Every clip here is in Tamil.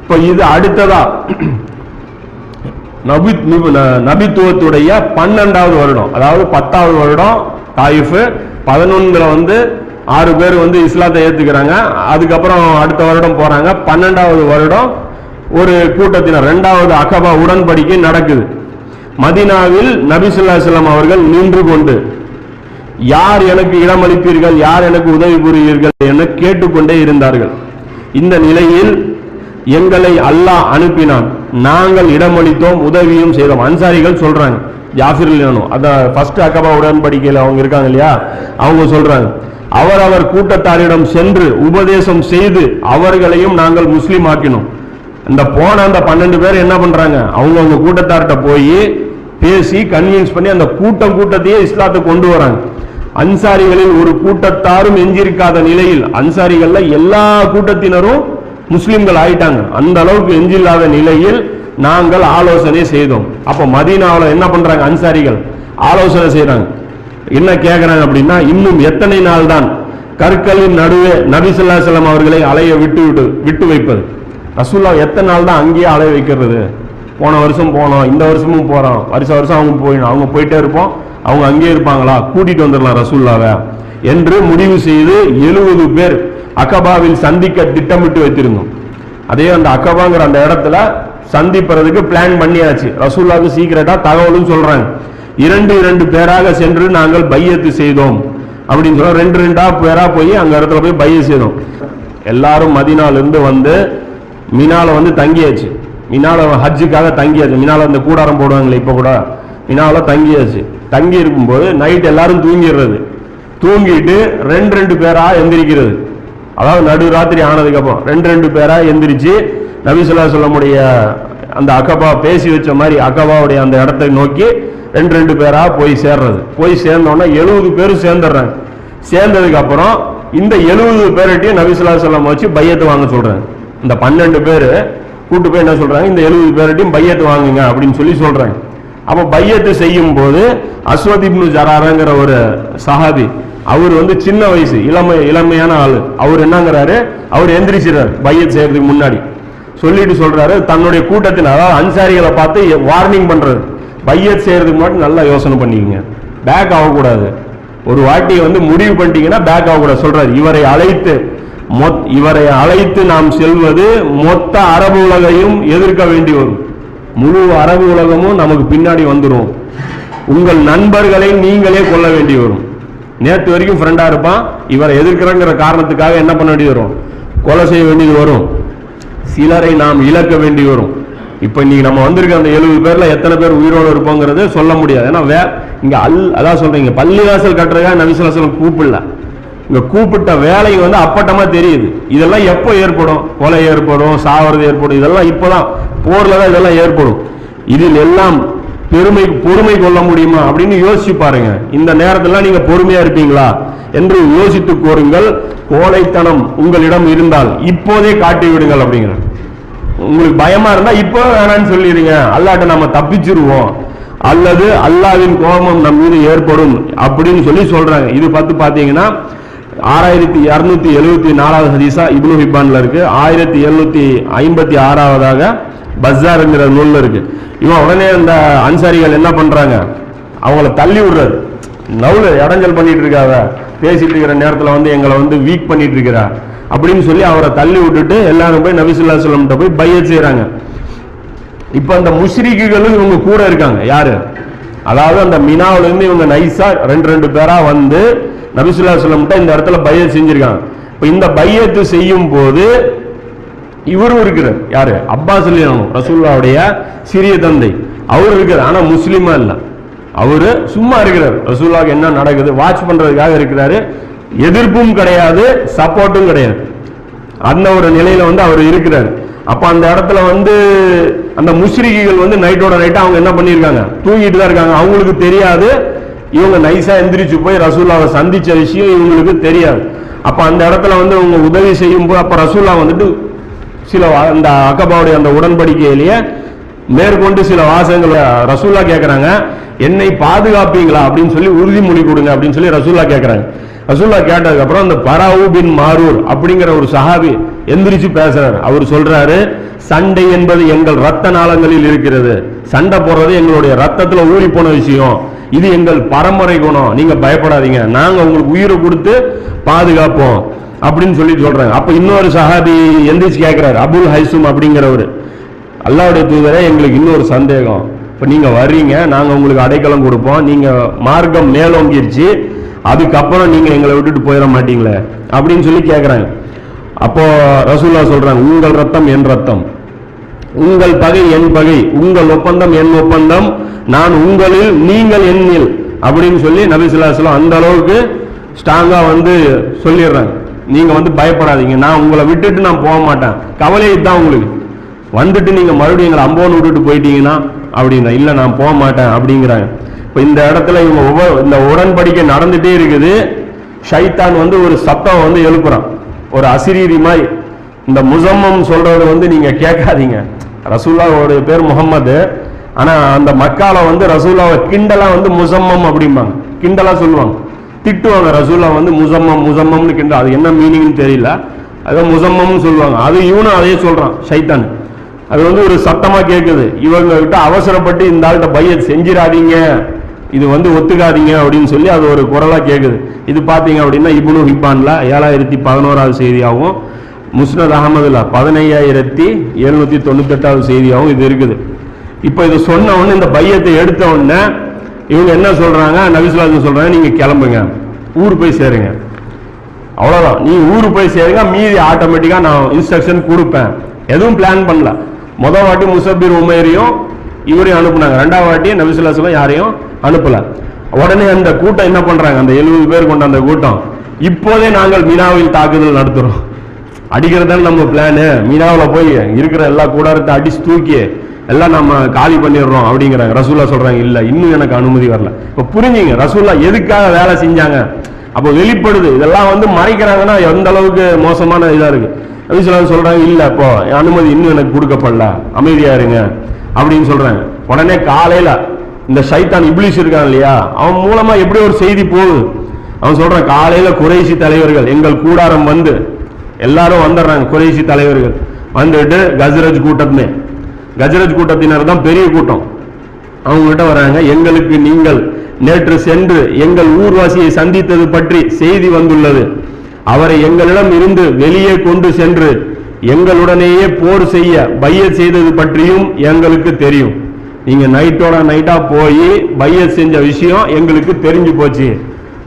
இப்ப இது அடுத்ததா நபித்துவத்துடைய 12வது வருடம், அதாவது 10வது வருடம் தாயிஃப், 11 6 பேர் இஸ்லாத்தை ஏத்துக்கிறாங்க. அதுக்கப்புறம் அடுத்த வருடம் போறாங்க. 12வது வருடம் ஒரு கூட்டத்தினர் 2வது அகபா உடன்படிக்கை நடக்குது. மதீனாவில் நபி ஸல்லல்லாஹு அலைஹி வஸல்லம் அவர்கள் நின்று கொண்டு யார் எனக்கு இடமளிப்பீர்கள், யார் எனக்கு உதவி புரிவீர்கள் என கேட்டுக்கொண்டே இருந்தார்கள். இந்த நிலையில் எங்களை அல்லாஹ் அனுப்பினான், நாங்கள் இடமளித்தோம், உதவியும் செய்தோம். அன்சாரிகள் சொல்றாங்க, ஜாஃபிர் அதான் ஃபர்ஸ்ட் அகபா உடன்படிக்கையில் அவங்க இருக்காங்க இல்லையா, அவங்க சொல்றாங்க, அவர் கூட்டத்தாரிடம் சென்று உபதேசம் செய்து அவர்களையும் நாங்கள் முஸ்லீம் ஆக்கினோம். இந்த போன அந்த 12 பேர் என்ன பண்றாங்க, அவங்க கூட்டத்தார்கிட்ட போய் பேசி கன்வின்ஸ் பண்ணி அந்த கூட்டத்தையே இஸ்லாத்தை கொண்டு வராங்க. அன்சாரிகளில் ஒரு கூட்டத்தாரும் எஞ்சிருக்காத நிலையில், அன்சாரிகள்ல எல்லா கூட்டத்தினரும் முஸ்லிம்கள் ஆயிட்டாங்க. அந்த அளவுக்கு எஞ்சில்லாத நிலையில் நாங்கள் ஆலோசனை செய்தோம். அப்ப மதீனாவில் என்ன பண்றாங்க, அன்சாரிகள் ஆலோசனை செய்யறாங்க. என்ன கேட்கிறாங்க அப்படின்னா, இன்னும் எத்தனை நாள் தான் கற்களின் நடுவே நபி ஸல்லல்லாஹு அலைஹி வஸல்லம் அவர்களை அலைய விட்டு வைப்பது? ரசூலுல்லாஹ் எத்தனை நாள் தான் அங்கேயே அலைய வைக்கிறது? போன வருஷம் போனோம், இந்த வருஷமும் போறோம், வருஷம் அவங்க போயிட்டே இருப்போம், அவங்க அங்கேயே இருப்பாங்களா, கூட்டிட்டு வந்துடலாம் ரசூலுல்லாஹ்வை என்று முடிவு செய்து 70 பேர் அகபாவில் சந்திக்க திட்டமிட்டு வைத்திருந்தோம். அதே அந்த அகபாங்கிற அந்த இடத்துல சந்திப்பதற்கு பிளான் பண்ணியாச்சு. ரசூலுல்லாஹ்வுக்கு சீக்கிரட்டா தகவலும் சொல்றாங்க. 2 பேராக சென்று நாங்கள் பையத்து செய்தோம் அப்படின்னு சொல்ல 2 பேரா போய் அங்க இடத்துல போய் பையத் செய்தோம். எல்லாரும் மதீனாவிலிருந்து மினால தங்கியாச்சு. மினால ஹஜ்ஜுக்காக தங்கியாச்சு. மினால இந்த கூடாரம் போடுவாங்களே இப்ப கூட, மினால தங்கியாச்சு. தங்கி இருக்கும்போது நைட் எல்லாரும் தூங்கிடுறது. தூங்கிட்டு 2 பேரா எந்திரிக்கிறது. அதாவது நடு ராத்திரி ஆனதுக்கு அப்புறம் 2 பேரா எந்திரிச்சு நபி ஸல்லல்லாஹு அலைஹி வஸல்லம் அந்த அகபா பேசி வச்ச மாதிரி அகபாவுடைய அந்த இடத்தை நோக்கி 2 பேரா போய் சேர்றது. போய் சேர்ந்தோன்னா 70 பேரும் சேர்ந்துடுறாங்க. சேர்ந்ததுக்கு அப்புறம் இந்த 70 பேர்கிட்டையும் நபி ஸல்லல்லாஹு அலைஹி வஸல்லம் வச்சு பையத்து வாங்க சொல்றாங்க. இந்த 12 பேர் கூட்டு போய் என்ன சொல்றாங்க, இந்த 70 பேர்கிட்டையும் பையத்து வாங்குங்க அப்படின்னு சொல்றாங்க. அப்ப பையத்து செய்யும் போது அஸ்வத் இப்னு ஜராராங்கிற ஒரு சஹாபி, அவர் சின்ன வயசு இளமையான ஆளு, அவர் என்னங்கிறாரு, அவர் எந்திரிச்சிடறாரு பையத் செய்யறதுக்கு முன்னாடி. சொல்லிட்டு சொல்றாரு, தன்னுடைய கூட்டத்தின் அதாவது அன்சாரிகளை பார்த்து வார்னிங் பண்றது, பையத் செய்யறதுக்கு முன்னாடி நல்லா யோசனை பண்ணிக்கங்க, பேக் ஆகக்கூடாது. ஒரு வாட்டி முடிவு பண்ணிட்டீங்கன்னா பேக் ஆகக்கூடாது சொல்றாரு. இவரை அழைத்து நாம் செல்வது மொத்த அரபு உலகையும் எதிர்க்க வேண்டி வரும். முழு அரபு உலகமும் நமக்கு பின்னாடி வந்துடும். உங்கள் நண்பர்களை நீங்களே கொள்ள வேண்டி வரும். நேற்று வரைக்கும் ஃப்ரெண்டா இருப்பான், இவரை எதிர்க்கிறங்கிற காரணத்துக்காக என்ன பண்ண வேண்டியது வரும், கொலை செய்ய வேண்டியது வரும். சிலரை நாம் இழக்க வேண்டி வரும். இப்ப இன்னைக்கு நம்ம வந்திருக்க அந்த 70 பேர்ல எத்தனை பேர் உயிரோடு இருப்போங்கிறது சொல்ல முடியாது. ஏன்னா இங்க அதான் சொல்றீங்க, பள்ளிவாசல் கட்டுறதுக்காக நபி ஸல்லல்லாஹு அலைஹி வஸல்லம் கூப்பிடல, இங்க கூப்பிட்ட வேலை அப்பட்டமா தெரியுது. இதெல்லாம் எப்போ ஏற்படும், கொலை ஏற்படும், சாவறது ஏற்படும், இதெல்லாம் இப்பதான் போர்ல தான் இதெல்லாம் ஏற்படும். இதில் எல்லாம் பொறுமை கொள்ள முடியுமா அப்படின்னு யோசிச்சு பாருங்க. இந்த நேரத்துல நீங்க பொறுமையா இருப்பீங்களா என்று யோசித்து கோருங்கள். கோழைத்தனம் உங்களிடம் இருந்தால் இப்போதே காட்டி விடுங்கள் அப்படிங்கிற. உங்களுக்கு பயமா இருந்தா இப்போ வேணான்னு சொல்லிடுங்க, அல்லாட்ட நம்ம தப்பிச்சிருவோம், அல்லது அல்லாவின் கோபம் நம் மீது ஏற்படும் அப்படின்னு சொல்றாங்க. இது பாத்தீங்கன்னா 6274வது ஹதீஸா இப்னு ஹிப்பான்ல இருக்கு. 1756வதாக பஸார்ங்கிற நூல்ல இருக்கு. இவன் உடனே அந்த அன்சாரிகள் என்ன பண்றாங்க, அவங்கள தள்ளி விடுறாரு. நவுல இடைஞ்சல் பண்ணிட்டு இருக்காத, பேசிட்டு இருக்கிற நேரத்தில் எங்களை வீக் பண்ணிட்டு இருக்கிறா அப்படின்னு சொல்லி அவரை தள்ளி விட்டுட்டு எல்லாரும் போய் நபி ஸல்லல்லாஹு அலைஹி வஸல்லம் போய் பையத் செய்யறாங்க. இப்ப அந்த முஷ்ரிக்குகளும் இவங்க கூட இருக்காங்க. யாரு, அதாவது அந்த மினாவில இருந்து இவங்க நைஸா 2 பேரா நபி ஸல்லல்லாஹு அலைஹி வஸல்லம் இந்த இடத்துல பையத் செஞ்சிருக்காங்க. இப்ப இந்த பையத்து செய்யும் போது இவரும் இருக்கிறார். யாரு, அப்பாஸ் ரசூலுல்லாஹ்வுடைய சிறிய தந்தை, அவர் இருக்கிறார். ஆனா முஸ்லிமா இல்ல, அவரு சும்மா இருக்கிறார். ரசூலுல்லாஹ்வுக்கு என்ன நடக்குது வாட்ச் பண்றதுக்காக இருக்கிறாரு. எதிர்ப்பும் கிடையாது, சப்போர்ட்டும் கிடையாது. அந்த ஒரு நிலையில அவர் இருக்கிறார். அப்ப அந்த இடத்துல அந்த முஷ்ரிக்குகள் நைட்டோட நைட்டா அவங்க என்ன பண்ணிருக்காங்க, தூங்கிட்டு தான் இருக்காங்க. அவங்களுக்கு தெரியாது இவங்க நைஸா எந்திரிச்சு போய் ரசூலுல்லாஹ்வை சந்திச்ச விஷயம் இவங்களுக்கு தெரியாது. அப்ப அந்த இடத்துல அவங்க உதவி செய்யும் போது அப்ப ரசூலுல்லாஹ் சில அந்த அகபாவுடைய அந்த உடன்படிக்கையிலேயே மேற்கொண்டு சில வாசகங்கள் ரசூலுல்லாஹ் கேட்கறாங்க, என்னை பாதுகாப்பீங்களா அப்படின்னு சொல்லி உறுதிமொழி கொடுங்க அப்படின்னு சொல்லி ரசூலுல்லாஹ் கேட்கறாங்க. ரசூலுல்லாஹ் கேட்டதுக்கு அப்புறம் அந்த பராவு பின் மாரூர் அப்படிங்கிற ஒரு சஹாபி எந்திரிச்சு பேசுறாரு. அவர் சொல்றாரு, சண்டை என்பது எங்கள் ரத்த நாளங்களில் இருக்கிறது, சண்டை போடுறது எங்களுடைய ரத்தத்துல ஊறி போன விஷயம், இது எங்கள் பரம்பரை குணம், நீங்க பயப்படாதீங்க, நாங்க உங்களுக்கு உயிரை கொடுத்து பாதுகாப்போம் அப்படின்னு சொல்லி சொல்றாங்க. அப்ப இன்னொரு சஹாபி எந்திரிச்சு கேட்கிறாரு, அபுல் ஹைசும் அப்படிங்கிறவர், அல்லாஹ்வுடைய தூதரே எங்களுக்கு இன்னொரு சந்தேகம், இப்ப நீங்க வர்றீங்க, நாங்க உங்களுக்கு அடைக்கலம் கொடுப்போம், நீங்க மார்க்கம் மேலோங்கிருச்சு, அதுக்கப்புறம் நீங்க எங்களை விட்டுட்டு போயிட மாட்டீங்களே அப்படின்னு சொல்லி கேட்கிறாங்க. அப்போ ரசூலுல்லாஹ் சொல்றாங்க, உங்கள் ரத்தம் என் ரத்தம், உங்கள் பகை என் பகை, உங்கள் ஒப்பந்தம் என் ஒப்பந்தம், நான் உங்களில் நீங்கள் என்னில் அப்படின்னு சொல்லி நபி ஸல்லல்லாஹு அலைஹி வஸல்லம் அந்த அளவுக்கு ஸ்ட்ராங்கா வந்து சொல்லிடுறாங்க. நீங்க வந்து பயப்படாதீங்க, நான் உங்களை விட்டுட்டு நான் போக மாட்டேன், கவலை தான் உங்களுக்கு, வந்துட்டு நீங்க மறுபடியும் எங்களை அம்போன்னு விட்டுட்டு போயிட்டீங்கன்னா அப்படின்னா இல்ல நான் போக மாட்டேன் அப்படிங்கிறாங்க. இப்போ இந்த இடத்துல இவங்க இந்த உடன்படிக்கை நடந்துட்டே இருக்குது. ஷைத்தான் வந்து ஒரு சத்தம் வந்து எழுப்புறான், ஒரு அசிரீரி மாதிரி. இந்த முசம்மம் சொல்றது வந்து நீங்க கேட்காதீங்க, ரசூலுல்லாஹ்வுடைய பேர் முகம்மது, ஆனா அந்த மக்கால வந்து ரசூலுல்லாஹ்வை கிண்டலா வந்து முசம்மம் அப்படிம்பாங்க, கிண்டலா சொல்லுவாங்க, திட்டுவாங்க. ரசூலுல்லாஹ் வந்து முசம்மம் முசம்மம்னு கிண்டல், அது என்ன மீனிங்னு தெரியல, அதை முசம்மம்னு சொல்லுவாங்க. அது இவனும் அதே சொல்றான் ஷைத்தான். அது வந்து ஒரு சத்தமா கேட்குது, இவங்க கிட்ட அவசரப்பட்டு இந்த ஆள்கிட்ட பையத் செஞ்சிடாதீங்க, இது வந்து ஒத்துக்காதீங்க அப்படின்னு சொல்லி அது ஒரு குரலா கேட்குது. இது பாத்தீங்க அப்படின்னா இப்னு ஹிப்பான்ல 7011வது செய்தியாகவும், முஸ்னத் அஹமதுல 15798வது செய்தியாகவும் இது இருக்குது. இப்போ இது சொன்ன உடனே, இந்த பையத்தை எடுத்த உடனே இவங்க என்ன சொல்றாங்க, நபி ஸல்லல்லாஹு அலைஹி வஸல்லம் சொல்றாங்க, நீங்க கிளம்புங்க, ஊர் போய் சேருங்க, அவ்வளவுதான், நீ ஊர் போய் சேருங்க, மீதி ஆட்டோமேட்டிக்கா நான் இன்ஸ்ட்ரக்ஷன் கொடுப்பேன். எதுவும் பிளான் பண்ணல. முதல் வாட்டி முசப்பிர் உமைரையும் இவரையும் அனுப்புனாங்க, ரெண்டாவது வாட்டி நபி ஸல்லல்லாஹு அலைஹி வஸல்லம் யாரையும் அனுப்பல. உடனே அந்த கூட்டம் என்ன பண்றாங்க, அந்த 70 பேர் கொண்ட அந்த கூட்டம், இப்போதே நாங்கள் மீனாவில் தாக்குதல் நடத்துறோம், அடிக்கிறது நம்ம பிளானு, மீனாவில் போய் இருக்கிற எல்லா கூடாரத்தை அடிச்சு தூக்கி எல்லாம் நம்ம காலி பண்ணிடுறோம் அப்படிங்கிறாங்க. ரசூலுல்லாஹ் சொல்றாங்க, இல்ல இன்னும் எனக்கு அனுமதி வரல. இப்ப புரிஞ்சுங்க ரசூலுல்லாஹ் எதுக்காக வேலை செஞ்சாங்க. அப்போ வெளிப்படுது, இதெல்லாம் வந்து மறைக்கிறாங்கன்னா எந்த அளவுக்கு மோசமான இதா இருக்கு. நபி ஸல்லல்லாஹு அலைஹி வஸல்லம் சொல்றாங்க, இல்ல இப்போ அனுமதி இன்னும் எனக்கு கொடுக்கப்படல, அமைதியா இருங்க அப்படின்னு சொல்றாங்க. உடனே காலையில இந்த ஷைத்தான் இப்லீஸ் இருக்கான் இல்லையா, அவன் மூலமா எப்படி ஒரு செய்தி போகுது. அவன் சொல்றான், காலையில குறைஷி தலைவர்கள் எங்கள் கூடாரம் வந்து எல்லாரும் வந்துடுறாங்க, குறைஷி தலைவர்கள் வந்துட்டு கஜ்ரஜ் கூட்டத்தினர் தான் பெரிய கூட்டம், அவங்க கிட்ட வராங்க, எங்களுக்கு நீங்கள் நேற்று சென்று எங்கள் ஊர்வாசியை சந்தித்தது பற்றி செய்தி வந்துள்ளது, அவரை எங்களிடம் இருந்து வெளியே கொண்டு சென்று எங்களுடனேயே போர் செய்ய பையத் செய்தது பற்றியும் எங்களுக்கு தெரியும், நீங்க நைட்டோட நைட்டா போய் பையத் செஞ்ச விஷயம் எங்களுக்கு தெரிஞ்சு போச்சு,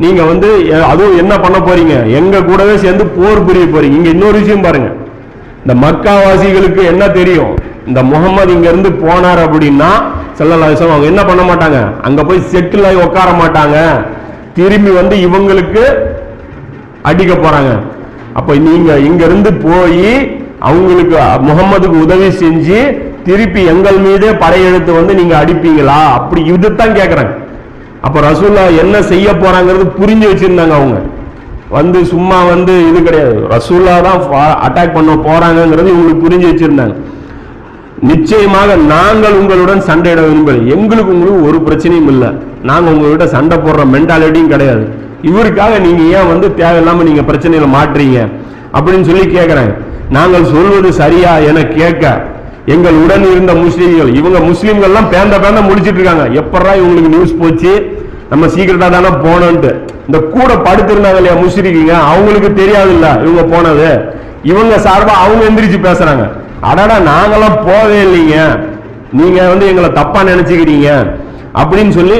நீங்க வந்து அதுவும் என்ன பண்ண போறீங்க, எங்க கூடவே சேர்ந்து போர் புரிய போறீங்க. இங்க இன்னொரு விஷயம் பாருங்க, இந்த மக்காவாசிகளுக்கு என்ன தெரியும், இந்த முகமது இங்க இருந்து போனார் அப்படின்னா ஸல்லல்லாஹு அலைஹி வஸல்லம் அவங்க என்ன பண்ண மாட்டாங்க, அங்க போய் செட்டில் ஆகி உட்கார மாட்டாங்க, திரும்பி வந்து இவங்களுக்கு அடிக்க போறாங்க. அப்ப நீங்க இங்க இருந்து போய் அவங்களுக்கு முகமதுக்கு உதவி செஞ்சு திருப்பி எங்கள் மீதே படையெடுத்து வந்து நீங்க அடிப்பீங்களா, அப்படி இதுதான் கேட்கறாங்க. அப்ப ரசூலுல்லாஹ் என்ன செய்ய போறாங்கிறது புரிஞ்சு வச்சிருந்தாங்க. அவங்க வந்து சும்மா வந்து இது கிடையாது, ரசூலுல்லாஹ் தான் அட்டாக் பண்ண போறாங்கிறது இவங்களுக்கு புரிஞ்சு வச்சிருந்தாங்க. நிச்சயமாக நாங்கள் உங்களுடன் சண்டையிட விரும்பல, எங்களுக்கு உங்களுக்கு ஒரு பிரச்சனையும் இல்லை, நாங்க உங்ககிட்ட சண்டை போடுற மென்டாலிட்டியும் கிடையாது, இவருக்காக நீங்க ஏன் வந்து தேவையில்லாம நீங்க பிரச்சனையில மாற்றீங்க அப்படின்னு சொல்லி கேட்கிறாங்க. நாங்கள் சொல்வது சரியா என கேட்க எங்கள் உடன் இருந்த முஸ்லீம்கள், இவங்க முஸ்லீம்கள்லாம் பேந்த முடிச்சிட்டு இருக்காங்க, எப்படா இவங்களுக்கு நியூஸ் போச்சு, நம்ம சீக்கிரட்டா தானே போனோன்ட்டு. இந்த கூட படுத்திருந்தாங்க இல்லையா முஸ்லிம்ங்க, அவங்களுக்கு தெரியாது இல்ல இவங்க போனது, இவங்க சார்பா அவங்க எந்திரிச்சு பேசுறாங்க, அடடா நாங்கெல்லாம் போவே இல்லைங்க, நீங்க வந்து எங்களை தப்பா நினைச்சுக்கிறீங்க அப்படின்னு சொல்லி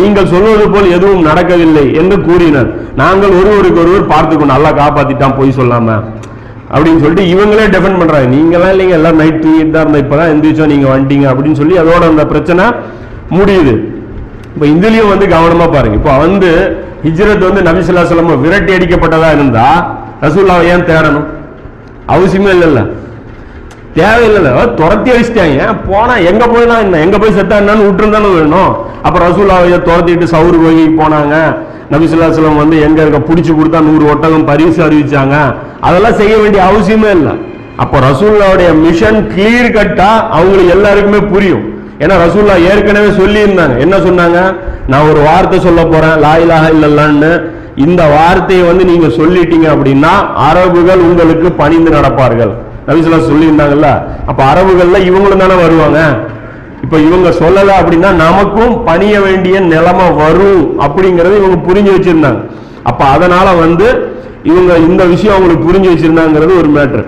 நீங்கள் சொல்வது போல் எதுவும் நடக்கவில்லை என்று கூறினர். நாங்கள் ஒருவருக்கு ஒருவர் பார்த்துக்கணும், நல்லா காப்பாத்திட்டான் போய் சொல்லாம அப்படின்னு சொல்லிட்டு இவங்களே டிஃபெண்ட் பண்றாங்க. நீங்களாம் இல்லைங்க, எல்லாம் நைட் தூங்கிட்டு தான் இருந்தா இப்பதான் எந்திரிச்சோம் நீங்க வந்துட்டீங்க அப்படின்னு சொல்லி அதோட அந்த பிரச்சனை முடியுது. இப்ப இதுலயும் வந்து கவனமா பாருங்க. இப்போ வந்து ஹிஜ்ரத் வந்து நபி ஸல்லல்லாஹு அலைஹி வஸல்லம் விரட்டி அடிக்கப்பட்டதா இருந்தா ரசூலுல்லாஹ் ஏன் தேடணும், அவசியமே இல்லைல்ல, தேவையில்லை, துரத்தி அடிச்சிட்டாங்க, போனா எங்க போயினா என்ன, எங்க போய் செத்தா என்னன்னு விட்டுருந்தானு வேணும். அப்ப ரசூலுல்லாஹ் துரத்திட்டு சவுரு கோகி போனாங்க, நபி ஸல்லல்லாஹு அலைஹி வஸல்லம் வந்து எங்க இருக்க பிடிச்சு கொடுத்தா 100 ஒட்டகம் பரிசு அறிவிச்சாங்க, அதெல்லாம் செய்ய வேண்டிய அவசியமே இல்லை. அப்போ ரசூலுல்லாஹ்வுடைய மிஷன் கிளியர் கட்டா அவங்களுக்கு எல்லாருக்குமே புரியும். ஏன்னா ரசூலுல்லாஹ் ஏற்கனவே சொல்லி இருந்தாங்க, என்ன சொன்னாங்க, நான் ஒரு வார்த்தை சொல்ல போறேன் லா இலாஹா இல்லல்லாஹ்னு, இந்த வார்த்தையை வந்து நீங்க சொல்லிட்டீங்க அப்படின்னா அரபுகள் உங்களுக்கு பணிந்து நடப்பார்கள். நபி ஸல்லல்லாஹு அலைஹி வஸல்லம் சொல்லியிருந்தாங்கல்ல. அப்ப அரபுகள்ல இவங்களும் தானே வருவாங்க. இப்ப இவங்க சொல்லல அப்படின்னா நமக்கும் பணிய வேண்டிய நிலைமை வரும் அப்படிங்கறது இவங்க புரிஞ்சு வச்சிருந்தாங்க. அப்ப அதனால வந்து இவங்க இந்த விஷயம் அவங்களுக்கு புரிஞ்சு வச்சிருந்தாங்கிறது ஒரு மேட்டர்.